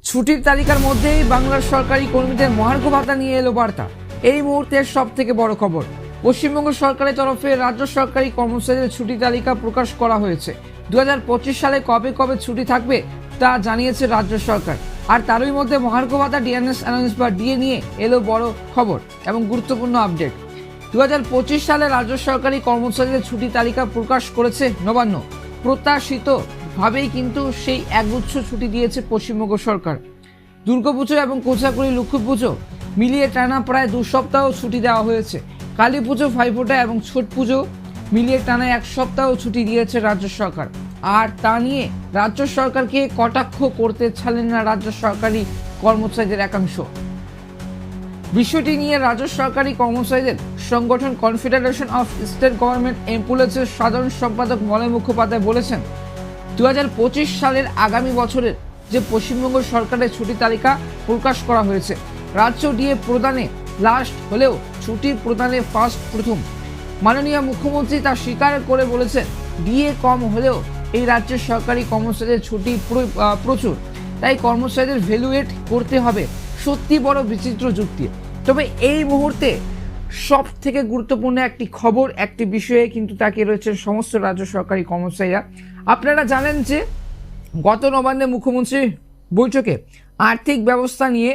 ছুটির তালিকার মধ্যেই বাংলার সরকারি কর্মীদের মহার্ঘ ভাতা নিয়ে এলো বার্তা। এই মুহূর্তের সব থেকে বড় খবর, পশ্চিমবঙ্গ সরকারের তরফে রাজ্য সরকারি কর্মচারীদের ছুটি তালিকা প্রকাশ করা হয়েছে। 2025 সালে কবে কবে ছুটি থাকবে তা জানিয়েছে রাজ্য সরকার। আর তারই মধ্যে মহার্ঘ ভাতা ডিএনএস অ্যালাউন্স বা ডিএ নিয়ে এলো বড় খবর এবং গুরুত্বপূর্ণ আপডেট। 2025 সালে রাজ্য সরকারি কর্মচারীদের ছুটি তালিকা প্রকাশ করেছে নবান্ন। প্রত্যাশিতভাবেই কিন্তু সেই একগুচ্ছ ছুটি দিয়েছে পশ্চিমবঙ্গ সরকার। দুর্গাপুজো এবং কোজাগরী লক্ষ্মী পুজো মিলিয়ে টানা প্রায় 2 সপ্তাহ ছুটি দেওয়া হয়েছে। কালী পুজো, ভাইফোঁটা এবং ছট পুজো মিলিয়ে টানা 1 সপ্তাহ ছুটি দিয়েছে রাজ্য সরকার। আর তা নিয়ে রাজ্য সরকারকে কটাক্ষ করতে ছাড়লেন না রাজ্য সরকারি কর্মচারীদের একাংশ। বিষয়টি নিয়ে রাজ্য সরকারি কর্মচারীদের সংগঠন কনফেডারেশন অফ স্টেট গভর্নমেন্ট এমপ্লয়িজের সাধারণ সম্পাদক মলয় মুখোপাধ্যায় বলেছেন, 2025 সালের আগামী বছরের যে পশ্চিমবঙ্গ সরকারের ছুটি তালিকা প্রকাশ করা হয়েছে, রাজ্য ডিএ প্রদানে লাস্ট হলেও ছুটি প্রদানে প্রথম। মাননীয় মুখ্যমন্ত্রী তা স্বীকার করে বলেছেন, ডিএ কম হলেও এই রাজ্যের সরকারি কর্মচারীদের ছুটি প্রচুর, তাই কর্মচারীদের ভ্যালুয়েট করতে হবে। সত্যি বড় বিচিত্র যুক্তি। তবে এই মুহূর্তে সব থেকে গুরুত্বপূর্ণ একটি খবর, একটি বিষয়ে কিন্তু তাকিয়ে রয়েছেন সমস্ত রাজ্য সরকারি কর্মচারীরা। আপনারা জানেন যে গত নবান্নে মুখ্যমন্ত্রীর বৈঠকে আর্থিক ব্যবস্থা নিয়ে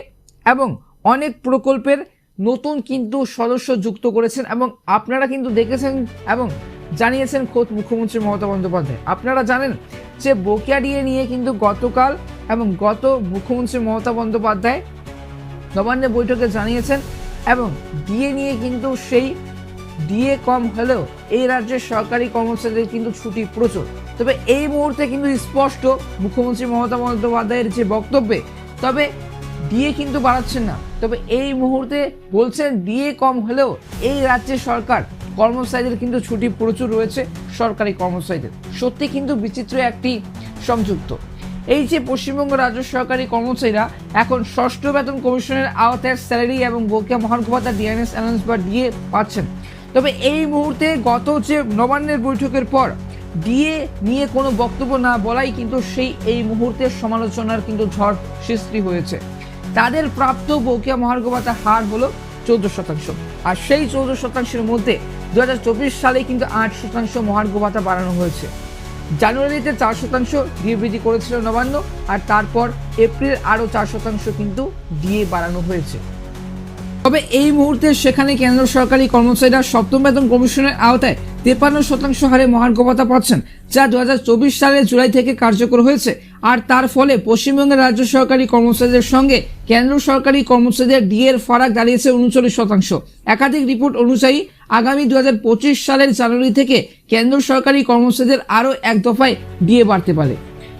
এবং অনেক প্রকল্পের নতুন কিন্তু সদস্য যুক্ত করেছেন এবং আপনারা কিন্তু দেখেছেন এবং জানিয়েছেন খোদ মুখ্যমন্ত্রী মমতা বন্দ্যোপাধ্যায়। আপনারা জানেন যে বকেয়া ডিএ নিয়ে কিন্তু গতকাল এবং গত মুখ্যমন্ত্রী মমতা বন্দ্যোপাধ্যায় নবান্নে বৈঠকে জানিয়েছেন এবং ডিএ নিয়ে কিন্তু সেই ডিএ কম হলেও এই রাজ্যের সরকারি কর্মচারীদের কিন্তু ছুটি প্রচুর। তবে এই মুহূর্তে কিন্তু স্পষ্ট মুখ্যমন্ত্রী মমতা বন্দ্যোপাধ্যায়ের যে বক্তব্যে, তবে ডিএ কিন্তু বাড়াচ্ছেন না। তবে এই মুহূর্তে বলছেন ডিএ কম হলেও এই রাজ্যের সরকার কর্মচারীদের কিন্তু ছুটি প্রচুর রয়েছে সরকারি কর্মচারীদের। সত্যি কিন্তু বিচিত্র একটি সংযুক্ত। এই যে পশ্চিমবঙ্গ রাজ্য সরকারি কর্মচারীরা এখন ষষ্ঠ বেতন কমিশনের আওতায় স্যালারি এবং বকেয়া মহার্ঘ ভাতা ডিএনএস অ্যালাউন্স বা ডিএ পাচ্ছেন। তবে এই মুহূর্তে গত যে নবান্নের বৈঠকের পর ডিএ নিয়ে কোনো বক্তব্য না বলাই কিন্তু সেই এই মুহূর্তের সমালোচনার কিন্তু ঝড় সৃষ্টি হয়েছে। তাদের প্রাপ্ত বকেয়া মহার্ঘ ভাতা হার হলো 14%। আর সেই 14%-এর মধ্যে 2024 সালে কিন্তু 8% মহার্ঘ ভাতা বাড়ানো হয়েছে। জানুয়ারিতে 4% ডিএ বৃদ্ধি করেছিল নবান্ন, আর তারপর এপ্রিল আরও 4% কিন্তু ডিএ বাড়ানো হয়েছে। তবে এই মুহূর্তে সেখানে কেন্দ্র সরকারি কর্মচারীরা সপ্তম বেতন কমিশনের আওতায় 53% হারে মহার্ঘ ভাতা পাচ্ছেন, যা 2024 সালের জুলাই থেকে কার্যকর হয়েছে। আর তার ফলে পশ্চিমবঙ্গের রাজ্য সরকারি কর্মচারীদের সঙ্গে কেন্দ্র সরকারি কর্মচারীদের ডিএর ফারাক দাঁড়িয়েছে 39%। একাধিক রিপোর্ট অনুযায়ী আগামী 2025 সালের জানুয়ারি থেকে কেন্দ্র সরকারি কর্মচারীদের আরও এক দফায় ডিএ বাড়তে পারে।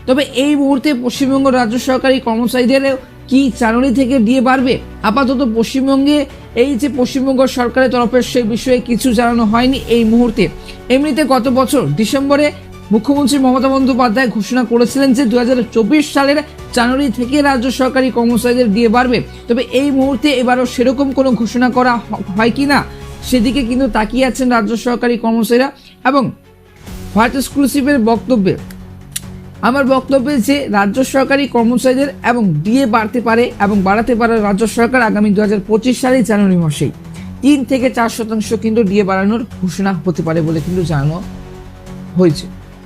তবে এই মুহূর্তে পশ্চিমবঙ্গ রাজ্য সরকারি কর্মচারীদেরও কি জানুয়ারি থেকে ডিএ বাড়বে? আপাতত পশ্চিমবঙ্গে এই যে পশ্চিমবঙ্গ সরকারের তরফে সেই বিষয়ে কিছু জানানো হয়নি এই মুহূর্তে। এমনিতে গত বছর ডিসেম্বরে মুখ্যমন্ত্রী মমতা বন্দ্যোপাধ্যায় ঘোষণা করেছিলেন যে 2024 সালের জানুয়ারি থেকে রাজ্য সরকারি কর্মচারীদের ডিএ বাড়বে। তবে এই মুহূর্তে এবারও সেরকম কোনো ঘোষণা করা হয় কি না সেদিকে কিন্তু তাকিয়ে আছেন রাজ্য সরকারি কর্মচারীরা। এবং হোয়াইট এক্সক্লুসিভের বক্তব্যে আমার বক্তব্যে যে রাজ্য সরকারি কর্মচারীদের এবং ডিএ বাড়তে পারে এবং বাড়াতে পারে রাজ্য সরকার আগামী 2025 সালের জানুয়ারি মাসেই 3 থেকে 4% কিন্তু ডিএ বাড়ানোর ঘোষণা হতে পারে বলে কিন্তু জানানো হয়েছে।